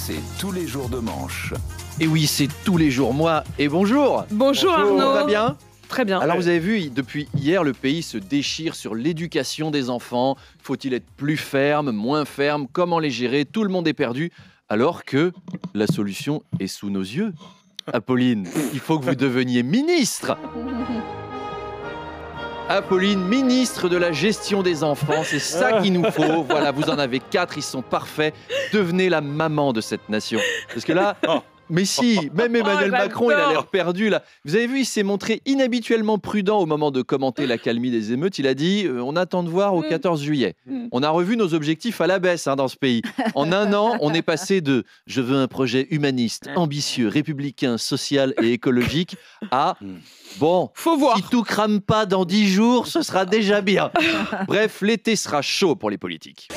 c'est tous les jours de manche. Et oui, c'est tous les jours, moi. Et bonjour. Bonjour Arnaud. Ça va bien ? Très bien. Alors vous avez vu, depuis hier, le pays se déchire sur l'éducation des enfants. Faut-il être plus ferme, moins ferme ? Comment les gérer ? Tout le monde est perdu. Alors que la solution est sous nos yeux. Apolline, il faut que vous deveniez ministre. Apolline, ministre de la gestion des enfants, c'est ça qu'il nous faut. Voilà, vous en avez 4, ils sont parfaits. Devenez la maman de cette nation. Parce que là... Mais si, même Emmanuel Macron, il a l'air perdu là. Vous avez vu, il s'est montré inhabituellement prudent au moment de commenter l'accalmie des émeutes. Il a dit on attend de voir au 14 juillet. On a revu nos objectifs à la baisse dans ce pays. En un an, on est passé de je veux un projet humaniste, ambitieux, républicain, social et écologique à bon, faut voir. Si tout crame pas dans 10 jours, ce sera déjà bien. Bref, l'été sera chaud pour les politiques.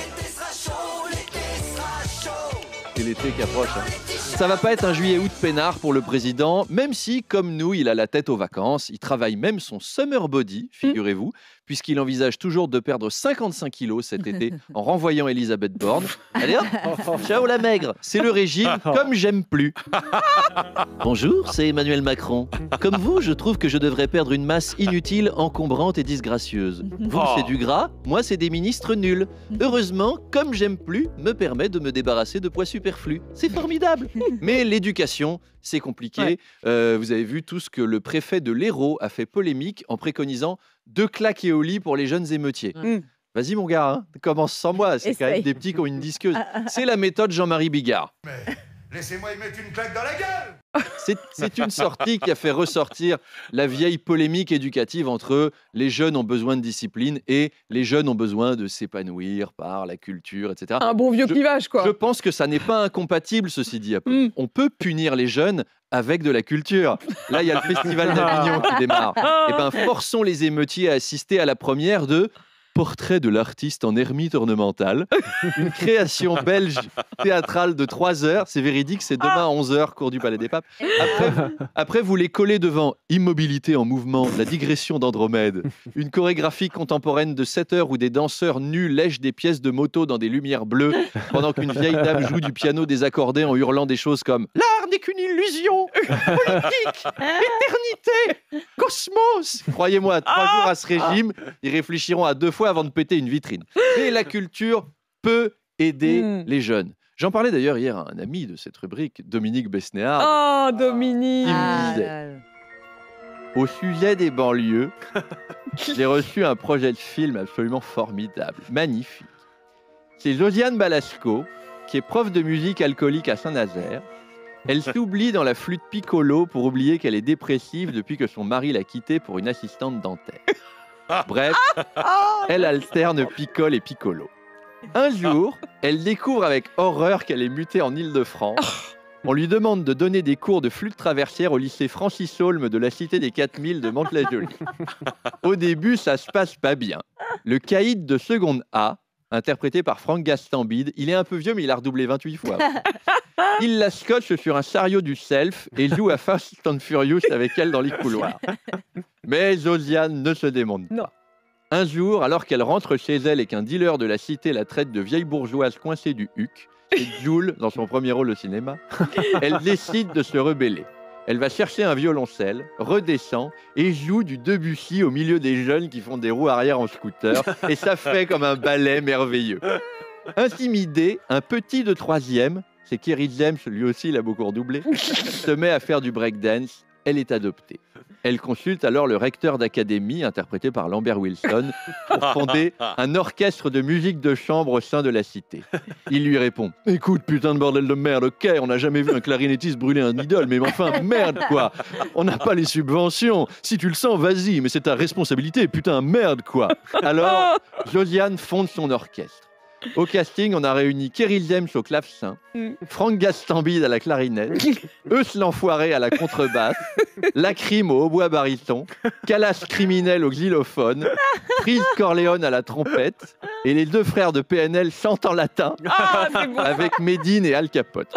C'est l'été qui approche. Ça va pas être un juillet-août peinard pour le président, même si, comme nous, il a la tête aux vacances. Il travaille même son summer body, figurez-vous, puisqu'il envisage toujours de perdre 55 kilos cet été en renvoyant Elisabeth Borne. Allez hop, ciao la maigre, c'est le régime comme j'aime plus. Bonjour, c'est Emmanuel Macron. Comme vous, je trouve que je devrais perdre une masse inutile, encombrante et disgracieuse. Vous, c'est du gras, moi, c'est des ministres nuls. Heureusement, comme j'aime plus, me permet de me débarrasser de poids superflus. C'est formidable. Mais l'éducation, c'est compliqué. Ouais. Vous avez vu tout ce que le préfet de l'Hérault a fait polémique en préconisant 2 claques au lit pour les jeunes émeutiers. Vas-y mon gars, commence sans moi, c'est quand même des petits qui ont une disqueuse. C'est la méthode Jean-Marie Bigard. Mais laissez-moi y mettre une claque dans la gueule. C'est une sortie qui a fait ressortir la vieille polémique éducative entre les jeunes ont besoin de discipline et les jeunes ont besoin de s'épanouir par la culture, etc. Un bon vieux clivage, quoi. Je pense que ça n'est pas incompatible, ceci dit. On peut punir les jeunes avec de la culture. Là, il y a le festival d'Avignon qui démarre. Eh ben, forçons les émeutiers à assister à la première de Portrait de l'artiste en ermite ornementale, une création belge théâtrale de 3 heures. C'est véridique, c'est demain à 11 h, cours du Palais des Papes. Après, vous les collez devant Immobilité en mouvement, la digression d'Andromède, une chorégraphie contemporaine de 7 heures où des danseurs nus lèchent des pièces de moto dans des lumières bleues pendant qu'une vieille dame joue du piano désaccordé en hurlant des choses comme « L'art n'est qu'une illusion, politique, éternité, cosmos ». Croyez-moi, 3 jours à ce régime, ils réfléchiront à 2 fois avant de péter une vitrine. Et la culture peut aider les jeunes. J'en parlais d'ailleurs hier à un ami de cette rubrique, Dominique Besnéard. Oh, Dominique. Il me disait, au sujet des banlieues, j'ai reçu un projet de film absolument formidable, magnifique. C'est Josiane Balasco, qui est prof de musique alcoolique à Saint-Nazaire. Elle s'oublie dans la flûte piccolo pour oublier qu'elle est dépressive depuis que son mari l'a quittée pour une assistante dentaire. Bref, elle alterne picole et piccolo. Un jour, elle découvre avec horreur qu'elle est mutée en Île-de-France. On lui demande de donner des cours de flûte traversière au lycée Francis Holm de la Cité des 4000 de Mantes-la-Jolie. Au début, ça se passe pas bien. Le caïd de seconde A, interprété par Franck Gastambide, il est un peu vieux mais il a redoublé 28 fois. Il la scotche sur un chariot du self et joue à Fast and Furious avec elle dans les couloirs. Mais Josiane ne se démonte pas. Un jour, alors qu'elle rentre chez elle et qu'un dealer de la cité la traite de vieille bourgeoise coincée du huc, c'est Jules dans son premier rôle au cinéma, elle décide de se rebeller. Elle va chercher un violoncelle, redescend et joue du Debussy au milieu des jeunes qui font des roues arrière en scooter. Et ça fait comme un ballet merveilleux. Intimidé, un petit de 3e, c'est Kerry James, lui aussi il a beaucoup redoublé, se met à faire du breakdance. Elle est adoptée. Elle consulte alors le recteur d'académie, interprété par Lambert Wilson, pour fonder un orchestre de musique de chambre au sein de la cité. Il lui répond « Écoute, putain de bordel de merde, ok, on n'a jamais vu un clarinettiste brûler un idole, mais enfin, merde quoi. On n'a pas les subventions. Si tu le sens, vas-y, mais c'est ta responsabilité, putain, merde quoi. » Alors, Josiane fonde son orchestre. Au casting, on a réuni Kerry James au clavecin, Franck Gastambide à la clarinette, Eus l'enfoiré à la contrebasse, Lacryme au hautbois baryton, Calas criminel au xylophone, Freeze Corleone à la trompette et les 2 frères de PNL chantent en latin avec Médine et Al Capote.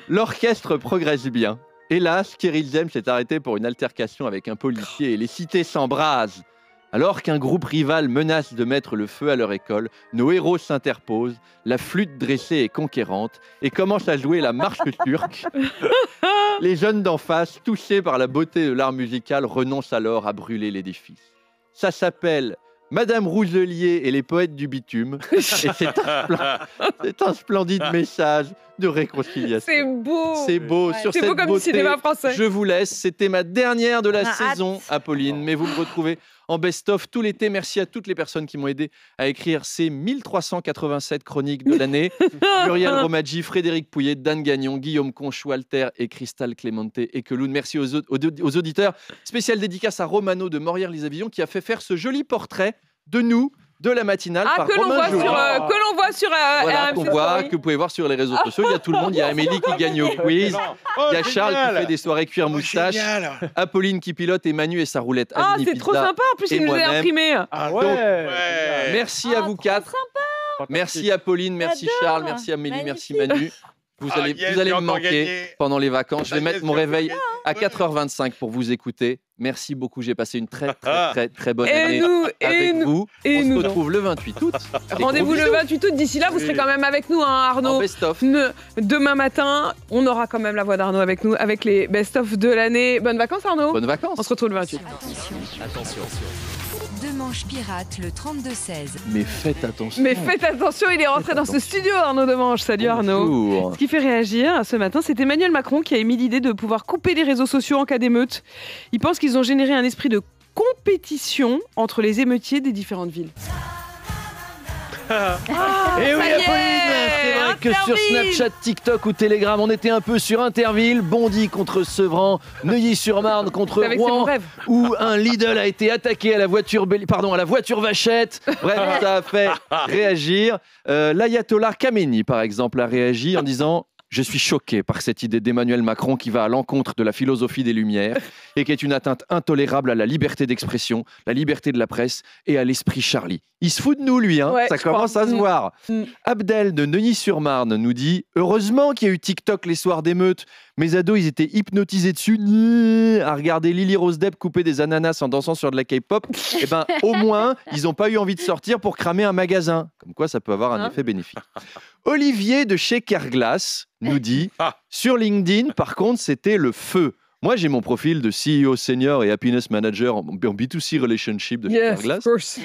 L'orchestre progresse bien. Hélas, Kerry James s'est arrêté pour une altercation avec un policier et les cités s'embrasent. Alors qu'un groupe rival menace de mettre le feu à leur école, nos héros s'interposent, la flûte dressée est conquérante et commencent à jouer la marche turque. Les jeunes d'en face, touchés par la beauté de l'art musical, renoncent alors à brûler l'édifice. Ça s'appelle Madame Rouselier et les poètes du bitume. Et c'est un splendide message de réconciliation. C'est beau. C'est beau. Sur C'est cette beau comme beauté, du cinéma français. je vous laisse. C'était ma dernière de la On a saison, hâte. Apolline. Mais vous me retrouvez en best-of tout l'été. Merci à toutes les personnes qui m'ont aidé à écrire ces 1387 chroniques de l'année. Muriel Romadji, Frédéric Pouillet, Dan Gagnon, Guillaume Conch, Walter et Cristal Clemente et Keloun. Merci aux auditeurs. Spéciale dédicace à Romano de Morières-les-Avillons qui a fait faire ce joli portrait de nous, de la matinale, par Que l'on Romain voit Jouy. que l'on voit sur Voilà, RMC qu'on voit, Story. que vous pouvez voir sur les réseaux sociaux. Il y a tout le monde. Il y a Amélie qui gagne au quiz. Il y a Charles qui fait des soirées cuir moustache. Apolline qui pilote et Manu et sa roulette. Ah, Amélie c'est trop Pizza. sympa. En plus, et il nous l'a moi-même. imprimé. Ah Donc, ouais. Merci à vous quatre. Merci Apolline, merci J'adore. Charles, merci Amélie, merci Manu. Vous allez, yes, vous allez j'ai me encore manquer gagné. pendant les vacances. Je vais Ah, mettre yes, mon j'ai réveil encore à 4h25 pour vous écouter. Merci beaucoup. J'ai passé une très bonne Et année nous, avec vous. et On nous. se retrouve le 28 août. Des Rendez-vous gros le 28 août. D'ici là, vous serez quand même avec nous, hein, bisous en Arnaud. best-of. Demain matin, on aura quand même la voix d'Arnaud avec nous, avec les best-of de l'année. Bonnes vacances, Arnaud. Bonnes vacances. On se retrouve le 28. Attention. Deux manches pirates, le 32-16. Mais faites attention. Mais faites attention, il est rentré dans ce studio, Arnaud Demange. Salut Arnaud. Bonjour. Ce qui fait réagir ce matin, c'est Emmanuel Macron qui a émis l'idée de pouvoir couper les réseaux sociaux en cas d'émeute. Il pense qu'ils ont généré un esprit de compétition entre les émeutiers des différentes villes. Et oui, ça y est, Apolline, c'est vrai que sur Interville. Snapchat, TikTok ou Telegram, on était un peu sur Interville, Bondy contre Sevran, Neuilly-sur-Marne contre Vous savez que c'est mon Rouen, rêve. où un Lidl a été attaqué à la voiture, à la voiture vachette. Bref, ça a fait réagir. L'ayatollah Khamenei, par exemple, a réagi en disant « Je suis choqué par cette idée d'Emmanuel Macron qui va à l'encontre de la philosophie des Lumières et qui est une atteinte intolérable à la liberté d'expression, la liberté de la presse et à l'esprit Charlie. » Il se fout de nous, lui, hein. Ouais, Ça je commence crois. à se voir. Mm. Abdel de Neuilly-sur-Marne nous dit « Heureusement qu'il y a eu TikTok les soirs d'émeute. Mes ados, ils étaient hypnotisés dessus à regarder Lily Rose Depp couper des ananas en dansant sur de la K-pop. Eh ben, au moins, ils n'ont pas eu envie de sortir pour cramer un magasin. Comme quoi, ça peut avoir un Hein effet bénéfique. » Olivier de chez Kerglass nous dit « Sur LinkedIn, par contre, c'était le feu. Moi, j'ai mon profil de CEO senior et happiness manager en B2C relationship de chez Yes, of Kerglass. course.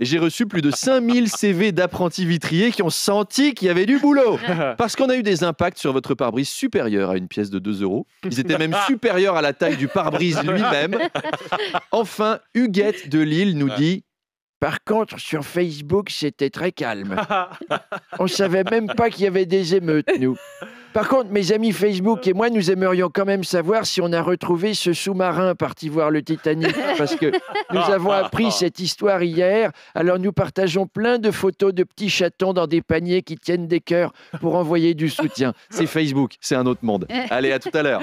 Et j'ai reçu plus de 5000 CV d'apprentis vitriers qui ont senti qu'il y avait du boulot. Parce qu'on a eu des impacts sur votre pare-brise supérieurs à une pièce de 2 €. Ils étaient même supérieurs à la taille du pare-brise lui-même. Enfin, Huguette de Lille nous dit « Par contre, sur Facebook, c'était très calme. On savait même pas qu'il y avait des émeutes, nous. Par contre, mes amis Facebook et moi, nous aimerions quand même savoir si on a retrouvé ce sous-marin parti voir le Titanic. Parce que nous avons appris cette histoire hier. Alors nous partageons plein de photos de petits chatons dans des paniers qui tiennent des cœurs pour envoyer du soutien. » C'est Facebook, c'est un autre monde. Allez, à tout à l'heure.